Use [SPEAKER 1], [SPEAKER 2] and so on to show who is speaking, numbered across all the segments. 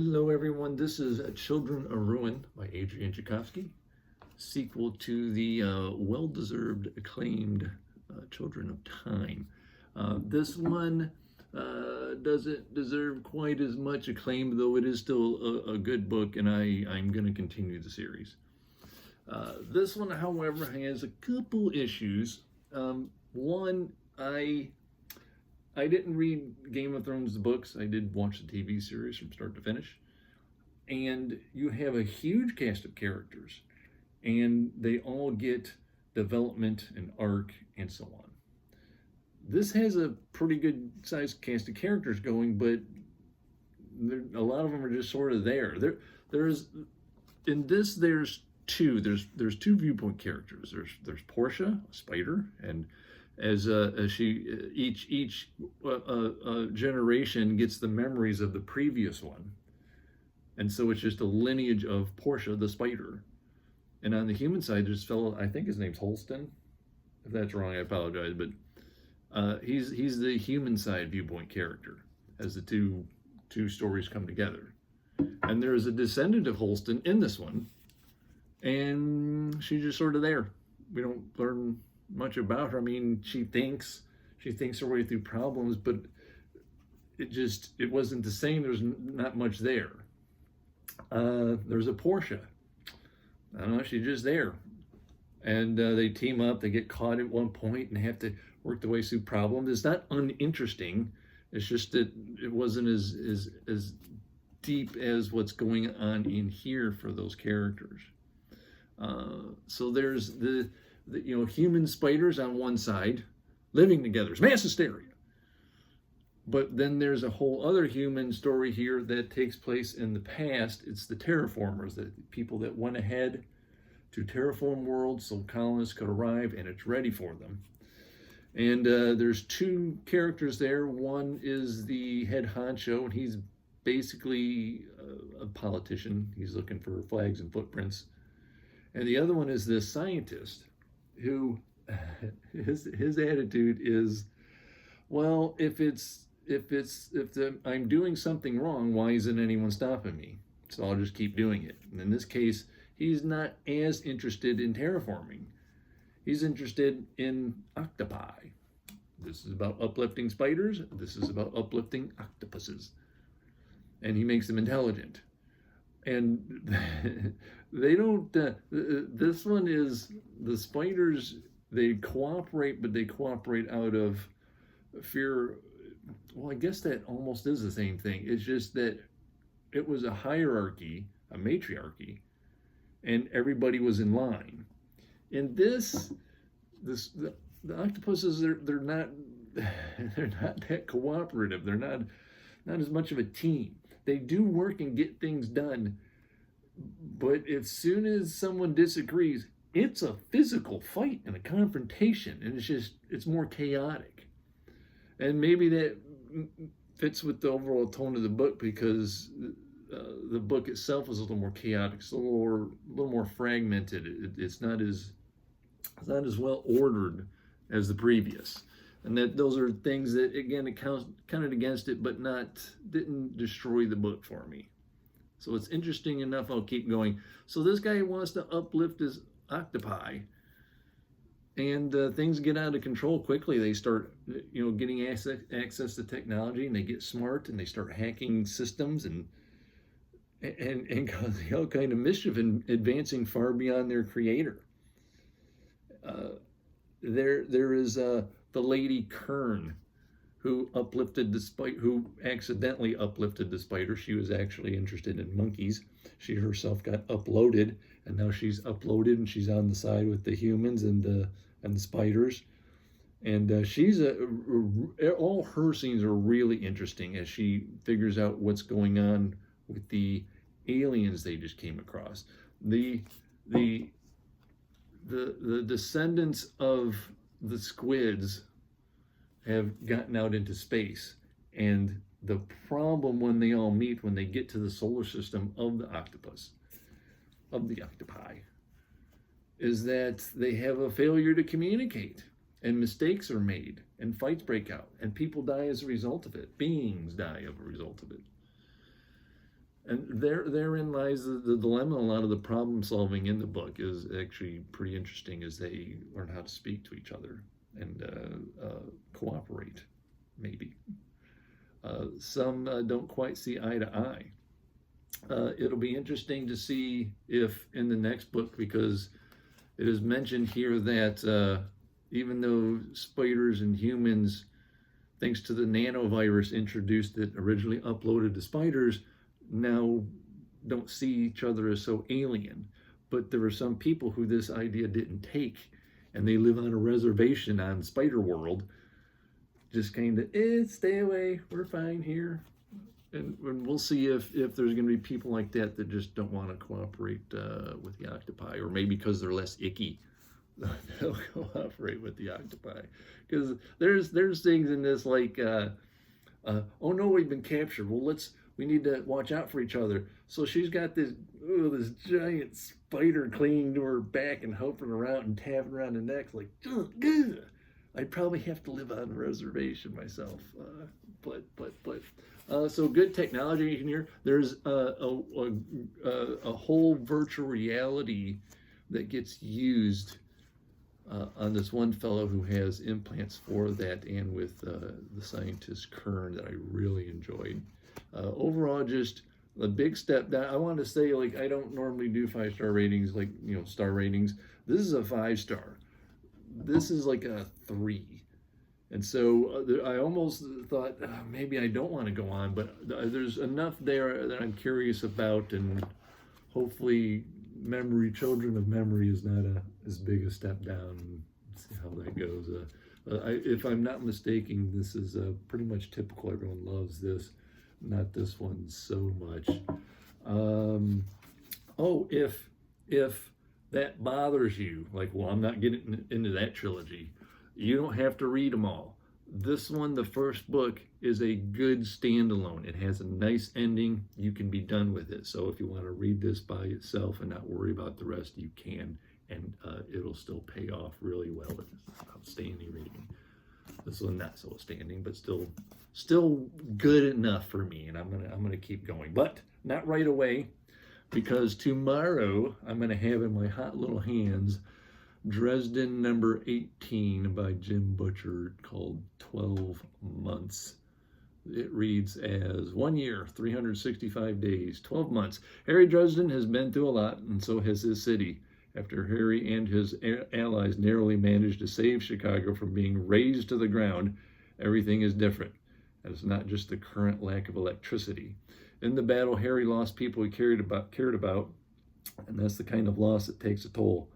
[SPEAKER 1] Hello everyone, this is Children of Ruin by Adrian Tchaikovsky, sequel to the well-deserved acclaimed Children of Time. This one doesn't deserve quite as much acclaim, though it is still a good book, and I'm going to continue the series. This one, however, has a couple issues. One, I didn't read Game of Thrones the books. I did watch the TV series from start to finish. And you have a huge cast of characters, and they all get development and arc and so on. This has a pretty good sized cast of characters going, but a lot of them are just sort of there. There's two viewpoint characters. There's Portia, a spider, and as each generation gets the memories of the previous one, and so it's just a lineage of Portia the spider. And on the human side, there's a fellow, I think his name's Holston. If that's wrong, I apologize, but he's the human side viewpoint character as the two stories come together. And there's a descendant of Holston in this one, and she's just sort of there. We don't learn much about her. I mean, she thinks her way through problems, but it wasn't the same. There's not much there. There's a Portia. I don't know, she's just there. And they team up, they get caught at one point and have to work their way through problems. It's not uninteresting. It's just that it wasn't as deep as what's going on in here for those characters. So there's the human spiders on one side living together. It's mass hysteria. But then there's a whole other human story here that takes place in the past. It's the terraformers, the people that went ahead to terraform worlds so colonists could arrive and it's ready for them. And there's two characters there. One is the head honcho, and he's basically a politician. He's looking for flags and footprints. And the other one is this scientist who his attitude is, well, if I'm doing something wrong, why isn't anyone stopping me? So I'll just keep doing it. And in this case, he's not as interested in terraforming. He's interested in octopi. This is about uplifting spiders. This is about uplifting octopuses. And he makes them intelligent. And they don't, this one is, the spiders, they cooperate, but they cooperate out of fear. Well, I guess that almost is the same thing. It's just that it was a hierarchy, a matriarchy, and everybody was in line. In the octopuses, they're not that cooperative. They're not as much of a team. They do work and get things done, but as soon as someone disagrees, it's a physical fight and a confrontation, and it's more chaotic. And maybe that fits with the overall tone of the book, because the book itself is a little more chaotic. It's a little more fragmented. It's not as well ordered as the previous. And those are things that, again, it counted against it, but didn't destroy the book for me. So it's interesting enough. I'll keep going. So this guy wants to uplift his octopi, and things get out of control quickly. They start, getting access to technology, and they get smart, and they start hacking systems and causing all kind of mischief and advancing far beyond their creator. There is the lady Kern, who accidentally uplifted the spider. She was actually interested in monkeys. She herself got uploaded, and now she's uploaded, and she's on the side with the humans and the spiders. And all her scenes are really interesting as she figures out what's going on with the aliens they just came across. The descendants of the squids have gotten out into space, and the problem when they all meet, when they get to the solar system of the octopi, is that they have a failure to communicate, and mistakes are made, and fights break out, and people die as a result of it. Beings die as a result of it. And therein lies the dilemma. A lot of the problem solving in the book is actually pretty interesting as they learn how to speak to each other and cooperate, maybe. Some don't quite see eye to eye. It'll be interesting to see if in the next book, because it is mentioned here that even though spiders and humans, thanks to the nanovirus introduced that originally uploaded to spiders, now don't see each other as so alien. But there are some people who this idea didn't take, and they live on a reservation on Spider World, just kind of, stay away, we're fine here. And we'll see if there's going to be people like that that just don't want to cooperate with the octopi, or maybe because they're less icky, they'll cooperate with the octopi. Because there's things in this like, oh no, we've been captured. Well, we need to watch out for each other. So she's got this giant spider clinging to her back and helping her out and tapping around the neck like, ugh. I'd probably have to live on a reservation myself. So good technology in here. There's a whole virtual reality that gets used on this one fellow who has implants for that, and with the scientist Kern, that I really enjoyed. Overall, just a big step down. I want to say, like, I don't normally do 5-star ratings, like, star ratings. This is a 5-star. This is like a 3. And so I almost thought maybe I don't want to go on, but there's enough there that I'm curious about, and hopefully Children of Memory is not as big a step down. Let's see how that goes. If I'm not mistaken, this is pretty much typical. Everyone loves this. Not this one so much. If that bothers you, like, well, I'm not getting into that trilogy, you don't have to read them all. This one, the first book, is a good standalone. It has a nice ending. You can be done with it. So if you want to read this by itself and not worry about the rest, you can, and it'll still pay off really well. It's outstanding reading. This one not so outstanding, but still good enough for me, and I'm gonna keep going, but not right away, because tomorrow I'm gonna have in my hot little hands Dresden number 18 by Jim Butcher, called 12 Months. It reads as 1 year, 365 days, 12 months. Harry Dresden has been through a lot, and so has his city. After Harry and his allies narrowly managed to save Chicago from being razed to the ground, everything is different. And it's not just the current lack of electricity. In the battle, Harry lost people he cared about, and that's the kind of loss that takes a toll.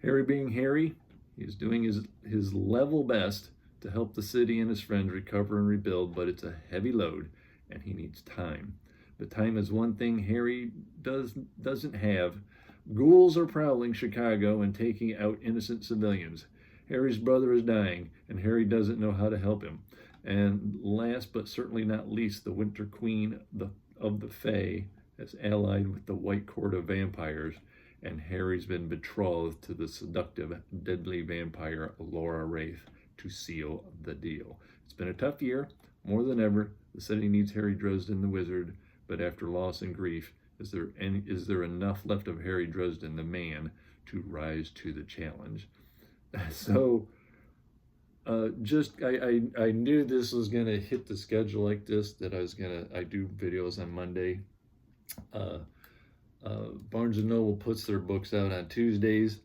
[SPEAKER 1] Harry being Harry, he's doing his level best to help the city and his friends recover and rebuild, but it's a heavy load, and he needs time. But time is one thing Harry doesn't have. Ghouls are prowling Chicago and taking out innocent civilians. Harry's brother is dying, and Harry doesn't know how to help him. And last but certainly not least, the Winter Queen of the Fae has allied with the White Court of Vampires, and Harry's been betrothed to the seductive, deadly vampire Laura Wraith to seal the deal. It's been a tough year. More than ever, the city needs Harry Dresden, the wizard, but after loss and grief, is there enough left of Harry Dresden, the man, to rise to the challenge? So, I knew this was gonna hit the schedule like this, that I do videos on Monday. Barnes & Noble puts their books out on Tuesdays,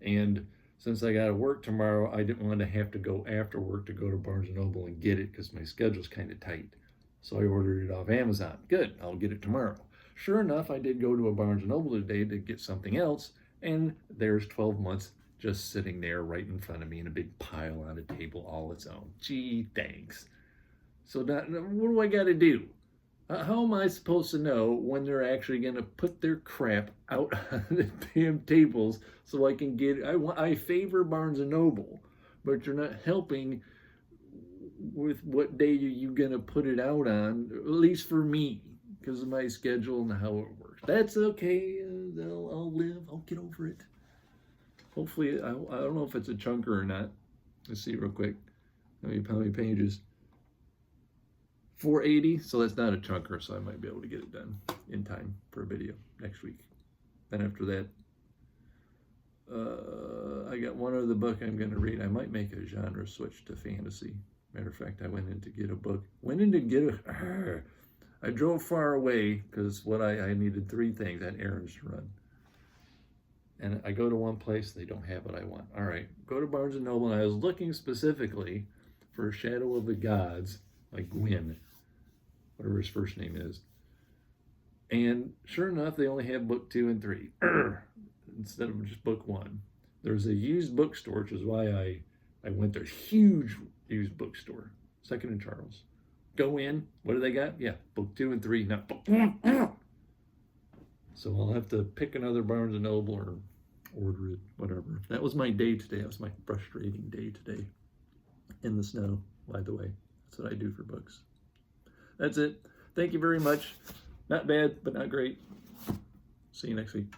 [SPEAKER 1] and since I got to work tomorrow, I didn't want to have to go after work to go to Barnes & Noble and get it, because my schedule's kind of tight. So I ordered it off Amazon. Good, I'll get it tomorrow. Sure enough, I did go to a Barnes & Noble today to get something else, and there's 12 Months just sitting there right in front of me in a big pile on a table all its own. Gee, thanks. So what do I got to do? How am I supposed to know when they're actually going to put their crap out on the damn tables so I can get it? I favor Barnes & Noble, but you're not helping with what day are you going to put it out on, at least for me, because of my schedule and how it works. That's okay. I'll live. I'll get over it. Hopefully, I don't know if it's a chunker or not. Let's see real quick. How many pages? 480, so that's not a chunker, so I might be able to get it done in time for a video next week. Then after that, I got one other book I'm going to read. I might make a genre switch to fantasy. Matter of fact, I went in to get a book. I drove far away because I needed 3 things. I had errands to run. And I go to one place, they don't have what I want. All right, go to Barnes & Noble, and I was looking specifically for Shadow of the Gods, like Gwyn, whatever his first name is. And sure enough, they only have book 2 and 3 instead of just book 1. There's a used bookstore, which is why I went there. Huge used bookstore, 2nd and Charles. Go in, what do they got? Yeah, book 2 and 3, not book 1. So I'll have to pick another Barnes & Noble or order it, whatever. That was my day today. That was my frustrating day today. In the snow, by the way. That's what I do for books. That's it. Thank you very much. Not bad, but not great. See you next week.